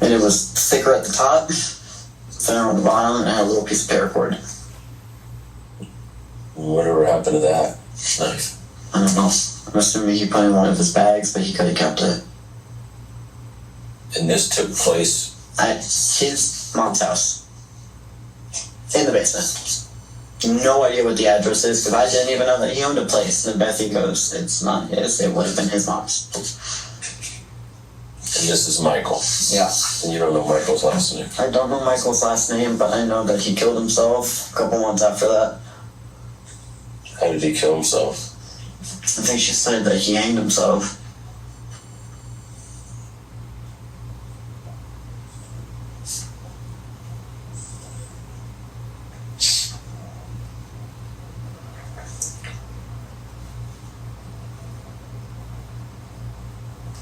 And it was thicker at the top, thinner on the bottom, and it had a little piece of paracord. Whatever happened to that? Nice. I don't know. I'm assuming he put it in one of his bags, but he could have kept it. And this took place at his mom's house. In the basement. No idea what the address is, because I didn't even know that he owned a place. And Bethy goes, it's not his, it would have been his mom's. And this is Michael. Yeah. And you don't know Michael's last name? I don't know Michael's last name, but I know that he killed himself a couple months after that. How did he kill himself? I think she said that he hanged himself.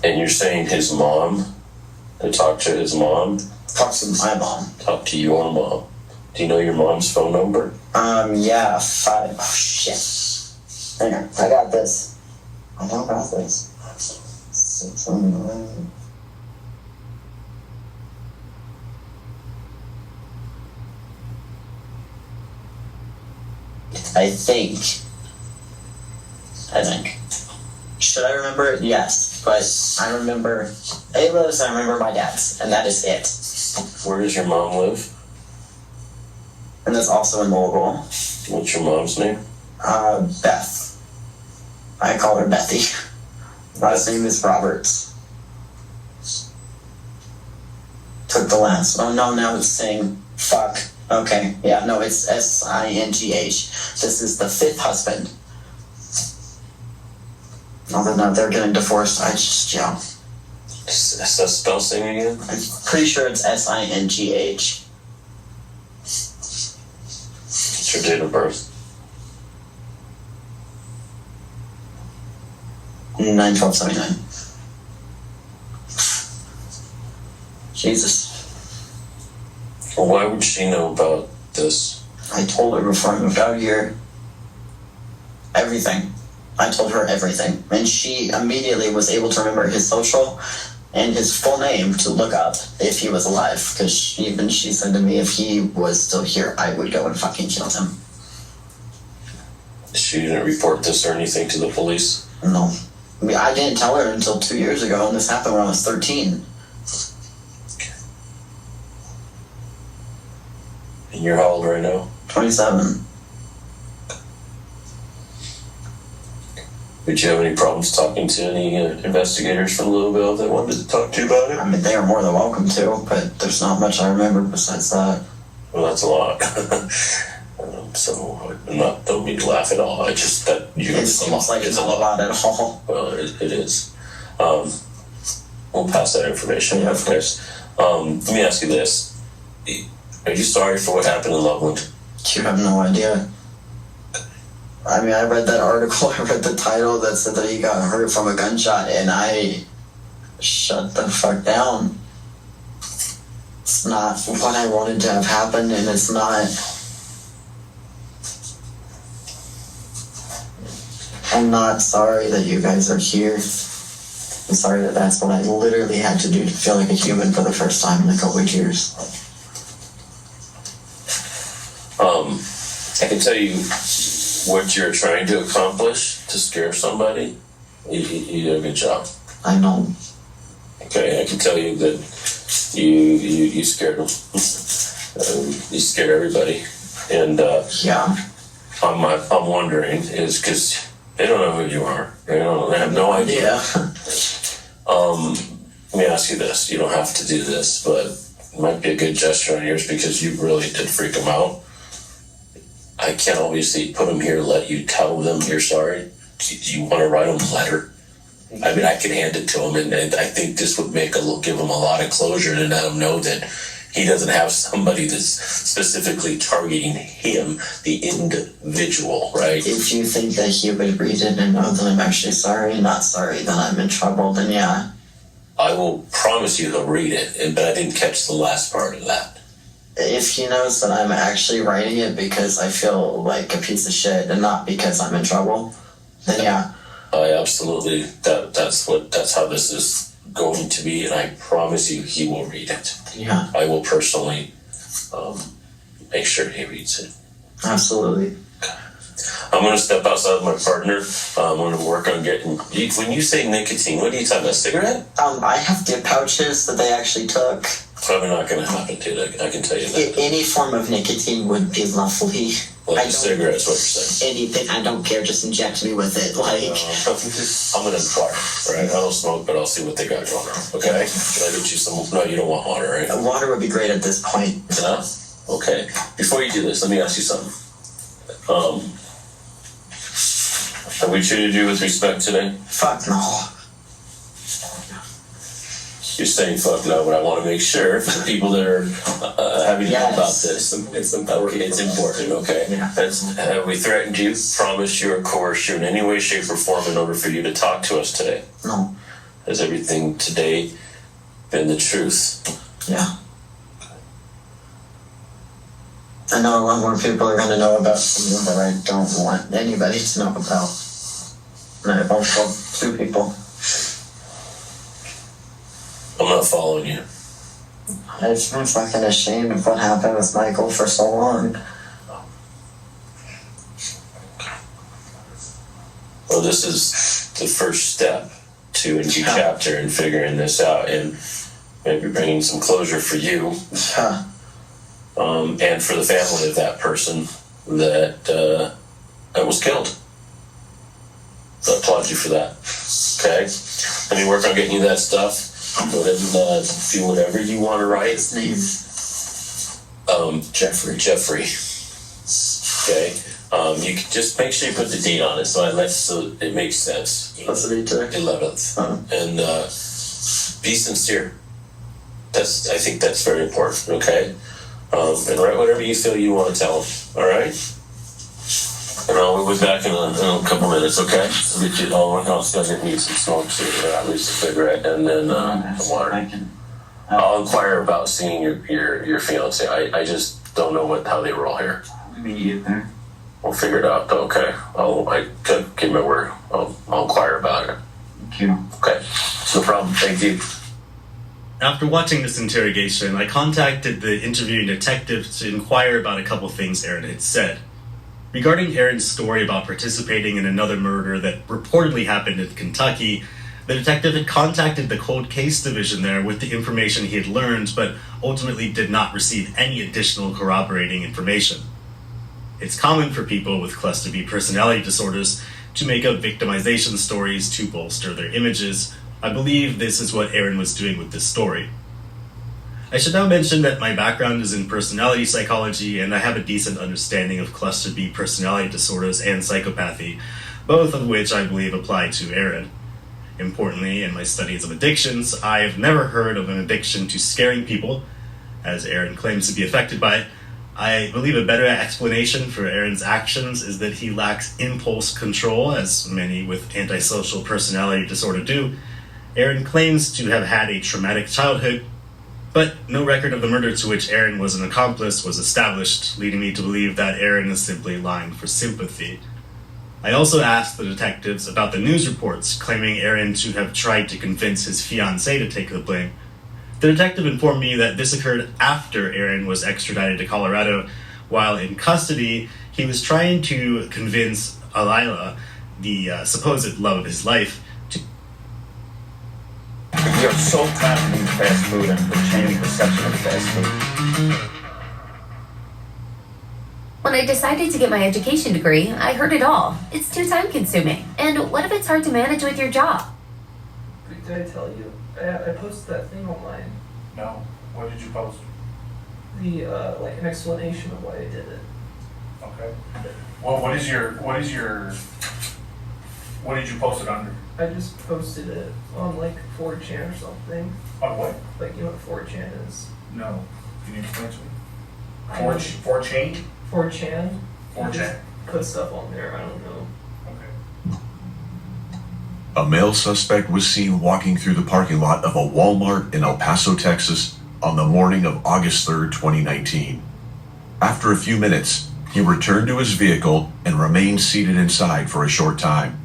And you're saying his mom? To talk to his mom? Talk to my mom. Talk to your mom. Do you know your mom's phone number? Yeah, 5. Oh, shit. Hang on, I got this. I don't got this. 619. I think. Should I remember it? Yes, but I remember Ayla's, I remember my dad's, and that is it. Where does your mom live? And that's also in Louisville. What's your mom's name? Beth. I call her Bethy. Last name is Roberts. Took the last. Oh no, now it's saying fuck. Okay, yeah, no, it's SINGH. This is the 5th husband. Although now they're getting divorced, yeah. Spell saying again? I'm pretty sure it's SINGH. What's your date of birth? 9/12/79. Jesus. Well, why would she know about this? I told her before I moved out here. Everything. I told her everything. And she immediately was able to remember his social and his full name to look up if he was alive. Because she said to me, if he was still here, I would go and fucking kill him. She didn't report this or anything to the police? No. I mean, I didn't tell her until 2 years ago, and this happened when I was 13. And you're how old right now? 27. Did you have any problems talking to any investigators from Louisville that wanted to talk to you about it? I mean, they are more than welcome to, but there's not much I remember besides that. Well, that's a lot. So, don't mean to laugh at all. I just, it seems like it's not a lot at all. Well, it is. We'll pass that information. Yeah, of course. Let me ask you this. Are you sorry for what happened in Loveland? You have no idea. I mean, I read that article, I read the title that said that he got hurt from a gunshot, and I shut the fuck down. It's not what I wanted to have happen, and it's not... I'm not sorry that you guys are here. I'm sorry that that's what I literally had to do to feel like a human for the first time in a couple of years. I can tell you what you're trying to accomplish to scare somebody. You did a good job. I know. Okay, I can tell you that you scared them. You scared everybody. And yeah. I'm wondering is because they don't know who you are. They have no idea. Let me ask you this. You don't have to do this, but it might be a good gesture on yours because you really did freak them out. I can't obviously put them here, let you tell them you're sorry. Do you want to write them a letter? I mean, I can hand it to him, and I think this would give him a lot of closure and let him know that he doesn't have somebody that's specifically targeting him, the individual, right? If you think that he would read it and know that I'm actually sorry, not sorry, that I'm in trouble, then yeah. I will promise you he'll read it, but I didn't catch the last part of that. If he knows that I'm actually writing it because I feel like a piece of shit and not because I'm in trouble, then yeah. I absolutely, that's how this is going to be, and I promise you he will read it. Yeah. I will personally make sure he reads it. Absolutely. I'm going to step outside with my partner. I'm going to work on getting... When you say nicotine, what are you talking about? Cigarette? I have dip pouches that they actually took. Probably not going to happen, dude. I can tell you that. Any form of nicotine would be lovely. Like a cigarette is what you're saying. Anything. I don't care. Just inject me with it. Like... I'm going to inquire, right? I don't smoke, but I'll see what they got going on, okay? Can I get you some... No, you don't want water, right? Water would be great at this point. Yeah? Okay. Before you do this, let me ask you something. Have we treated you with respect today? Fuck no. You're saying fuck no, but I want to make sure for the people that are having to know about this. It's important. It's important, okay? Yeah. Have we threatened you, promised you, or coerced you in any way, shape, or form in order for you to talk to us today? No. Has everything today been the truth? Yeah. I know a lot more people are going to know about something that I don't want anybody to know about. And I've only told 2 people. I'm not following you. I've been fucking ashamed of what happened with Michael for so long. Well, this is the first step to a new chapter in figuring this out and maybe bringing some closure for you. Yeah. And for the family of that person that was killed. So I applaud you for that. Okay? Let me work on getting you that stuff. Go ahead and do whatever you want to write. His name? Jeffrey. Okay? You can just make sure you put the date on it so it makes sense. What's the date today? 11th. And be sincere. I think that's very important, okay? And write whatever you feel you want to tell them, all right? And we'll be back in a couple minutes, okay? I'll still get me some smoke, at least a cigarette, and then some water. I'll inquire about seeing your fiance. I just don't know how they roll here. Me either. We'll figure it out, though, okay? I could give my word. I'll inquire about it. Thank you. Okay, no problem. Thank you. After watching this interrogation, I contacted the interviewing detective to inquire about a couple things Aaron had said. Regarding Aaron's story about participating in another murder that reportedly happened in Kentucky, the detective had contacted the cold case division there with the information he had learned, but ultimately did not receive any additional corroborating information. It's common for people with cluster B personality disorders to make up victimization stories to bolster their images. I believe this is what Aaron was doing with this story. I should now mention that my background is in personality psychology, and I have a decent understanding of cluster B personality disorders and psychopathy, both of which I believe apply to Aaron. Importantly, in my studies of addictions, I have never heard of an addiction to scaring people, as Aaron claims to be affected by it. I believe a better explanation for Aaron's actions is that he lacks impulse control, as many with antisocial personality disorder do. Aaron claims to have had a traumatic childhood, but no record of the murder to which Aaron was an accomplice was established, leading me to believe that Aaron is simply lying for sympathy. I also asked the detectives about the news reports claiming Aaron to have tried to convince his fiancée to take the blame. The detective informed me that this occurred after Aaron was extradited to Colorado. While in custody, he was trying to convince Alila, the supposed love of his life, to... You're so trapped in fast food and the changing perception of fast food. When I decided to get my education degree, I heard it all. It's too time consuming. And what if it's hard to manage with your job? Did I tell you? I posted that thing online. No. What did you post? The like an explanation of why I did it. Okay. Well, what did you post it under? I just posted it on like 4chan or something. On what? Like, you know what 4chan is? No. Can you explain to me? 4chan? 4chan. I 4chan. just put stuff on there. I don't know. Okay. A male suspect was seen walking through the parking lot of a Walmart in El Paso, Texas, on the morning of August 3rd, 2019. After a few minutes, he returned to his vehicle and remained seated inside for a short time.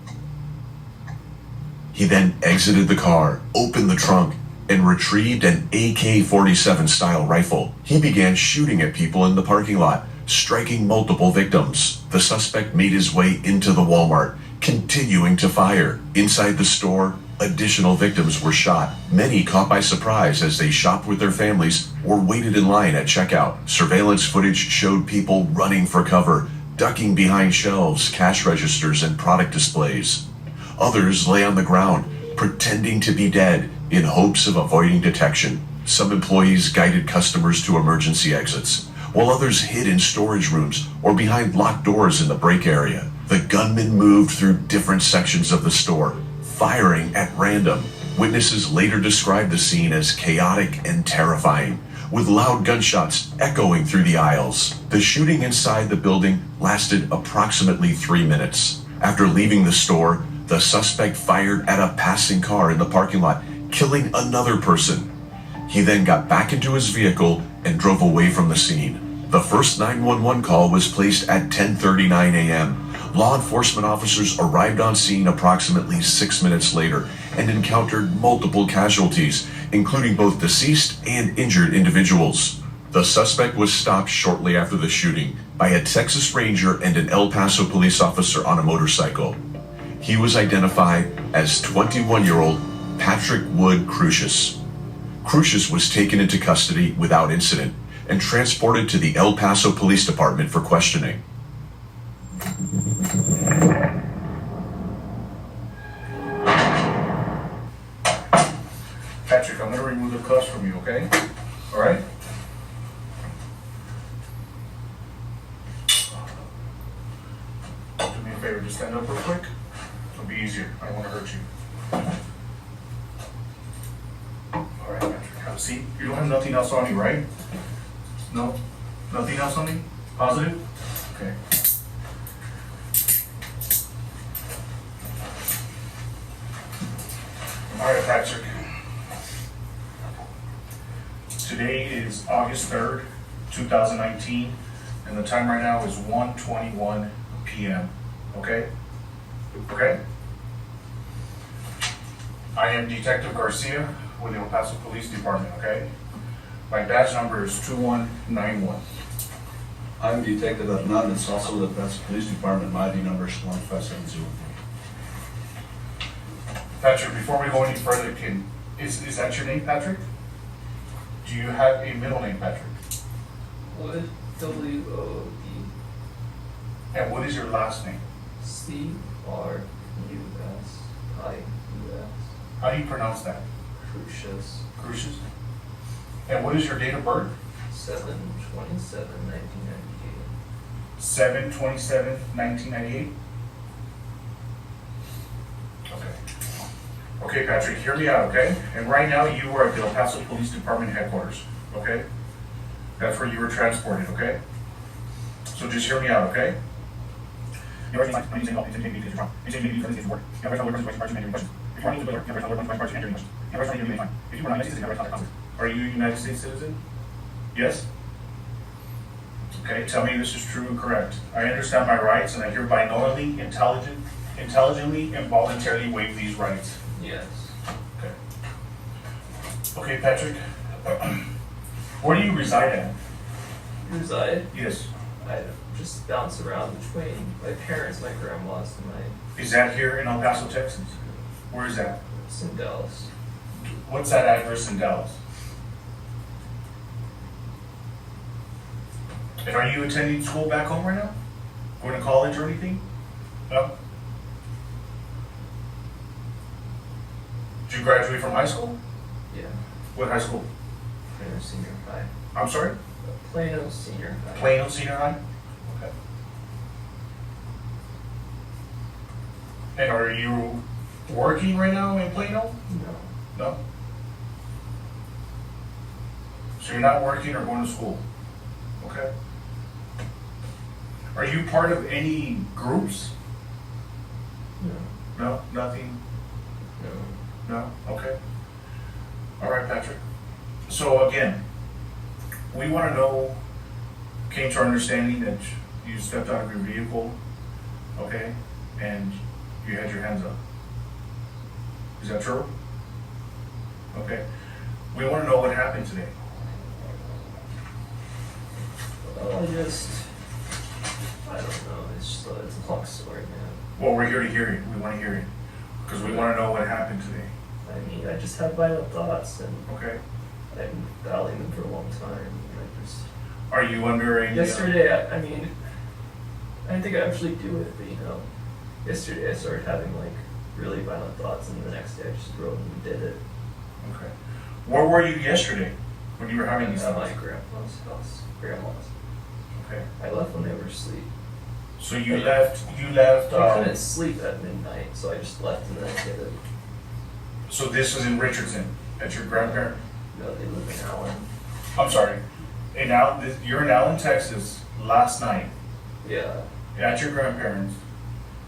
He then exited the car, opened the trunk, and retrieved an AK-47 style rifle. He began shooting at people in the parking lot, striking multiple victims. The suspect made his way into the Walmart, continuing to fire. Inside the store, additional victims were shot, many caught by surprise as they shopped with their families or waited in line at checkout. Surveillance footage showed people running for cover, ducking behind shelves, cash registers, and product displays. Others lay on the ground, pretending to be dead in hopes of avoiding detection. Some employees guided customers to emergency exits, while others hid in storage rooms or behind locked doors in the break area. The gunman moved through different sections of the store, firing at random. Witnesses later described the scene as chaotic and terrifying, with loud gunshots echoing through the aisles. The shooting inside the building lasted approximately 3 minutes. After leaving the store, the suspect fired at a passing car in the parking lot, killing another person. He then got back into his vehicle and drove away from the scene. The first 911 call was placed at 10:39 a.m. Law enforcement officers arrived on scene approximately 6 minutes later and encountered multiple casualties, including both deceased and injured individuals. The suspect was stopped shortly after the shooting by a Texas Ranger and an El Paso police officer on a motorcycle. He was identified as 21-year-old Patrick Wood Crucius. Crucius was taken into custody without incident and transported to the El Paso Police Department for questioning. Patrick, I'm going to remove the cuffs from you, okay? All right? Do me a favor, just stand up real quick. It'll be easier. I don't want to hurt you. All right, Patrick, have a seat. You don't have nothing else on you, right? No? Nothing else on you? Positive? Okay. All right, Patrick. Today is August 3rd, 2019, and the time right now is 1:21 p.m. Okay? Okay? I am Detective Garcia with the El Paso Police Department, okay? My badge number is 2191. I'm Detective Hernandez, also with the El Paso Police Department. My ID number is 1570. Patrick, before we go any further, is that your name, Patrick? Do you have a middle name, Patrick? Wood, W-O-D, And what is your last name? C-R-U-S-I-U-S, How do you pronounce that? Crucius, Crucius? And what is your date of birth? 7/27/1998. 7/27/1998? Okay. Okay, Patrick, hear me out, okay? And right now you are at the El Paso Police Department headquarters, okay? That's where you were transported, okay? So just hear me out, okay? Are you a United States citizen? Yes? Okay, tell me this is true and correct. I understand my rights and I hereby knowingly, intelligently, and voluntarily waive these rights. Yes. Okay. Okay, Patrick. Where do you reside at? Reside? Yes. I just bounce around between my parents, my grandma's, and my Is that here in El Paso, Texas? Where is that? it's in Dallas. What's that address in Dallas? And are you attending school back home right now? Going to college or anything? No? Did you graduate from high school? Yeah. What high school? Plano Senior High. I'm sorry? Plano Senior High. Plano Senior High? Okay. And are you working right now in Plano? No. No? So you're not working or going to school? Okay. Are you part of any groups? No. No? Nothing? No. No? Okay. All right, Patrick. So again, we want to know, came to our understanding that you stepped out of your vehicle, okay, and you had your hands up. Is that true? Okay. We want to know what happened today. Well, I don't know. It's a long story, man. Well, we're here to hear it. We want to hear it. Because we want to know what happened today. I mean, I just had violent thoughts, and Okay. I've been battling them for a long time. And I just Are you under a... yesterday, I mean, I didn't think I'd actually do it, but you know, yesterday I started having like really violent thoughts, and the next day I just wrote and did it. Okay. Where were you yesterday when you were having these At thoughts? my grandma's house. Grandma's. Okay. I left when they were asleep. So you left, I couldn't sleep at midnight, so I just left and then I did it. so this was in Richardson, at your grandparent? No, they live in Allen. I'm sorry. You're in Allen, Texas, last night, Yeah. at your grandparents,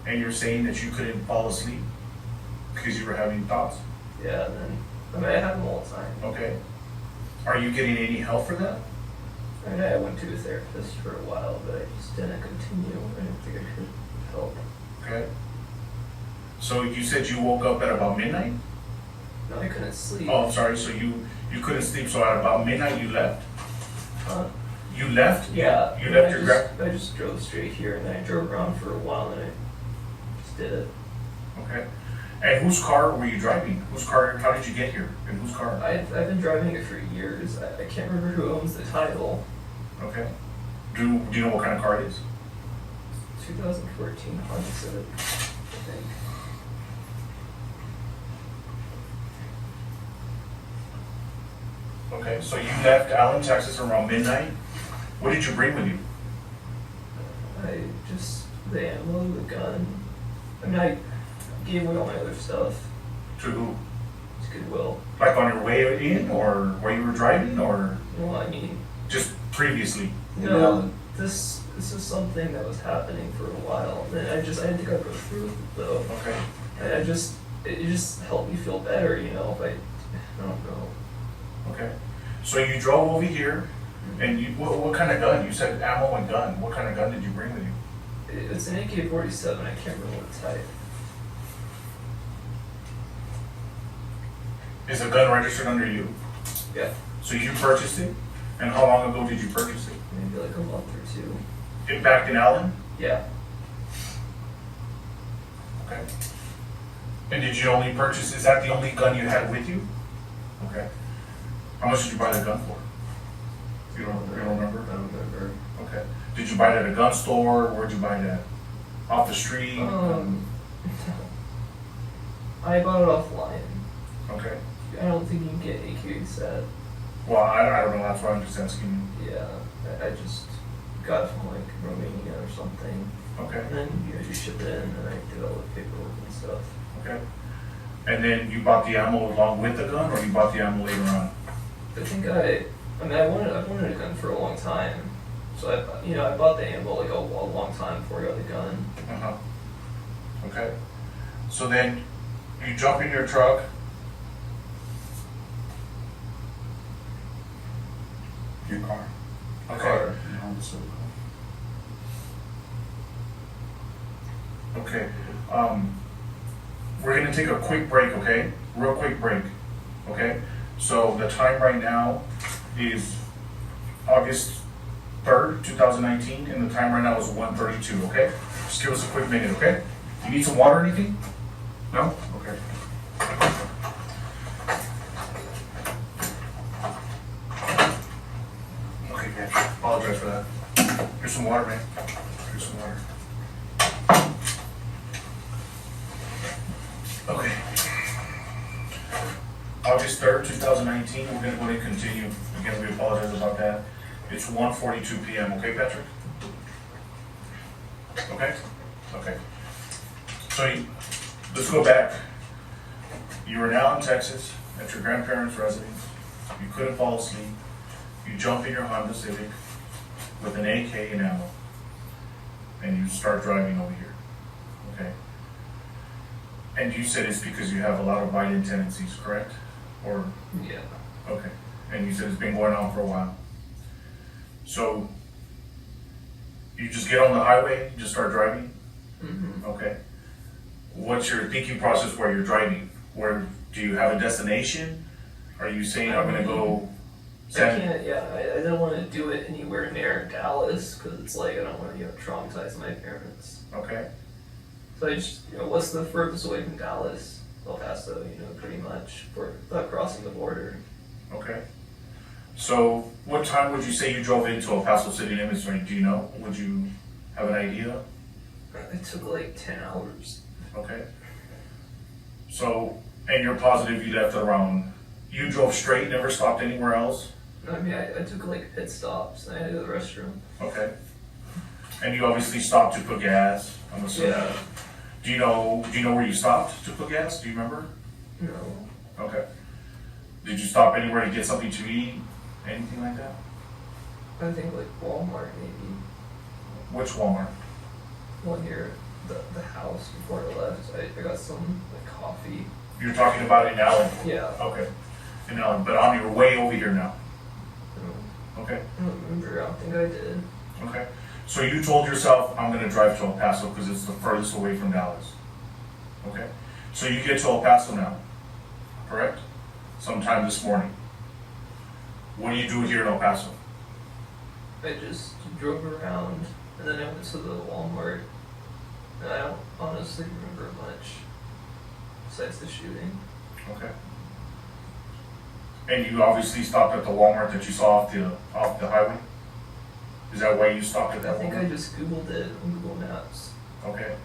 and you're saying that you couldn't fall asleep because you were having thoughts? Yeah, and then, I mean, I have them all the time. Okay. Are you getting any help for that? I mean, I went to a therapist for a while, but I just didn't continue. I didn't think I could help. Okay. So you said you woke up at about midnight? No, I couldn't sleep. Oh, I'm sorry, so you couldn't sleep, so at about midnight you left? Huh? You left? Yeah. You left your I just drove straight here, and then I drove around for a while, and I just did it. Okay. And whose car were you driving? How did you get here? And whose car? I've been driving it for years. I can't remember who owns the title. Okay. Do you know what kind of car it is? 2014 Honda Civic, I think. Okay, so you left Allen, Texas around midnight. What did you bring with you? The ammo, the gun. I mean, I gave away all my other stuff To who? to Goodwill. Like on your way in, or where you were driving, or Well, I mean, just previously? no, this is something that was happening for a while. And I didn't think I'd go through with it though. Okay. And it just helped me feel better, you know, I don't know. Okay. So you drove over here, and what kind of gun? You said ammo and gun. What kind of gun did you bring with you? It's an AK-47, I can't remember what type. Is the gun registered under you? Yeah, So you purchased it? And how long ago did you purchase it? maybe like a month or two. It back in Allen? Yeah, Okay. And did you only purchase, is that the only gun you had with you? Okay. How much did you buy the gun for? You don't remember? I don't remember. Okay. Did you buy it at a gun store? Where'd you buy that? Off the street? I bought it offline. Okay. I don't think you can get AK-47. Well, I don't know, that's why I'm just asking you. Yeah, I just got it from like Romania or something. Okay. And then you ship it in, and I did all the paperwork and stuff. Okay. And then you bought the ammo along with the gun, or you bought the ammo later on? I think I wanted a gun for a long time. So I bought the ammo like a long time before I got the gun. Uh-huh. Okay. So then you jump in your truck. Your car. Okay. Car. Your Honda Civic. Okay. We're gonna take a quick break, okay? Real quick break, okay? So the time right now is August 3rd, 2019, and the time right now is 1:32, okay? Just give us a quick minute, okay? You need some water or anything? No? Okay. Okay, man, apologize for that. Here's some water, man. Here's some water. Okay. August 3rd, 2019, we're gonna go ahead and continue. Again, we apologize about that. It's 1:42 PM, okay, Patrick? Okay? Okay. So let's go back. You were now in Texas at your grandparents' residence. You couldn't fall asleep. You jump in your Honda Civic with an AK and ammo. And you start driving over here, okay? And you said it's because you have a lot of violent tendencies, correct? Or, Yeah. okay. And you said it's been going on for a while. So, you just get on the highway, you just start driving? Mm-hmm. Okay. What's your thinking process while you're driving? Where, do you have a destination? Are you saying I'm gonna go? I can't, I don't want to do it anywhere near Dallas, because it's like, I don't want to, traumatize my parents. Okay, So I just, what's the furthest away from Dallas? El Paso, pretty much, for crossing the border. okay. So what time would you say you drove into El Paso City limits, do you know? Would you have an idea? It took like 10 hours. Okay. So, and you're positive you left around, you drove straight, never stopped anywhere else? I mean, I took like pit stops, and I had to go to the restroom. Okay. And you obviously stopped to put gas, I'm assuming? Yeah. Do you know where you stopped to put gas? Do you remember? No. Okay. Did you stop anywhere to get something to eat? Anything like that? I think like Walmart maybe. Which Walmart? One near the house before I left. I got some like coffee. You're talking about in Allen? Yeah. Okay. In Allen, but on your way over here now? Okay. I don't remember. I don't think I did. Okay. So you told yourself, I'm gonna drive to El Paso because it's the furthest away from Dallas. Okay. So you get to El Paso now, correct? Sometime this morning. What do you do here in El Paso? I just drove around, and then I went to the Walmart, and I don't honestly remember much besides the shooting. Okay. And you obviously stopped at the Walmart that you saw off the highway? Is that why you stopped at I that think I Walmart? just Googled it on Google Maps. Okay.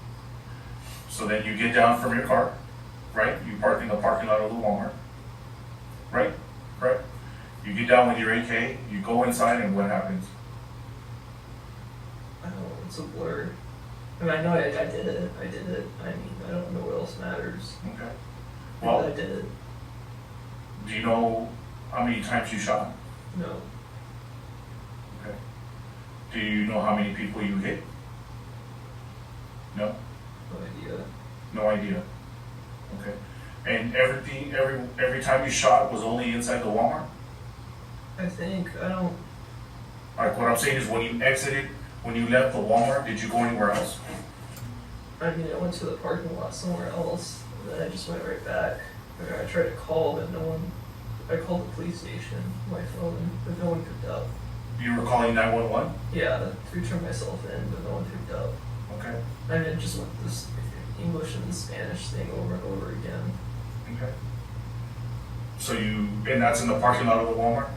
So then you get down from your car, right? You park in the parking lot of the Walmart, right? Right? You get down with your AK, you go inside, and what happens? I don't know, it's a blur. I mean, I know I did it. I did it. I mean, I don't know what else matters. Okay. But Well, I did it. do you know how many times you shot? No. Okay. Do you know how many people you hit? No? No idea. No idea. Okay. And every time you shot was only inside the Walmart? I think, I don't, Like what I'm saying is when you exited, when you left the Walmart, did you go anywhere else? I mean, I went to the parking lot somewhere else, and then I just went right back. I tried to call, but no one, I called the police station, my phone, but no one picked up. You were calling 911? Yeah, to return myself in, but no one picked up. Okay. I mean, it just went this English and Spanish thing over and over again. Okay. So and that's in the parking lot of the Walmart?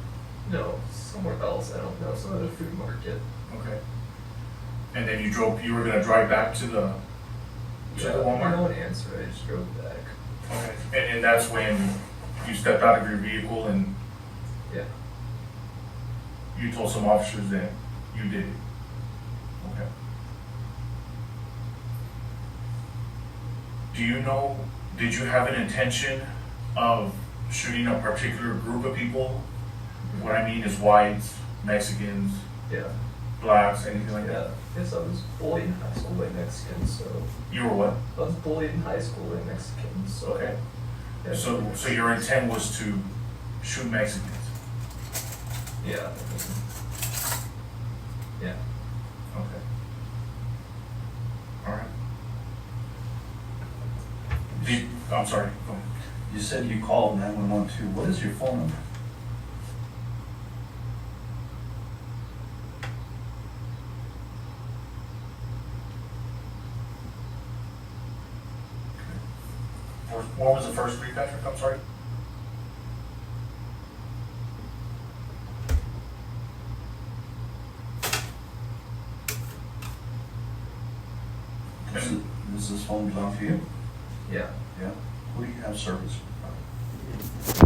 No, somewhere else, I don't know, some other food market. Okay. And then you were gonna drive back to the Walmart? No one answered, I just drove back. Okay. And that's when you stepped out of your vehicle and Yeah. you told some officers that you did it? Okay. Do you know, did you have an intention of shooting a particular group of people? What I mean is whites, Mexicans, Yeah. blacks, anything like Yeah. that? Yes, I was bullied in high school by Mexicans, so You were what? I was bullied in high school by Mexicans, so Okay. yeah. So your intent was to shoot Mexicans? Yeah. Yeah. Okay. All right. I'm sorry, go ahead. You said you called 911 too. What is your phone number? What was the first three, Patrick? I'm sorry. Does this phone belong to you? Yeah. Yeah. Who do you have service with?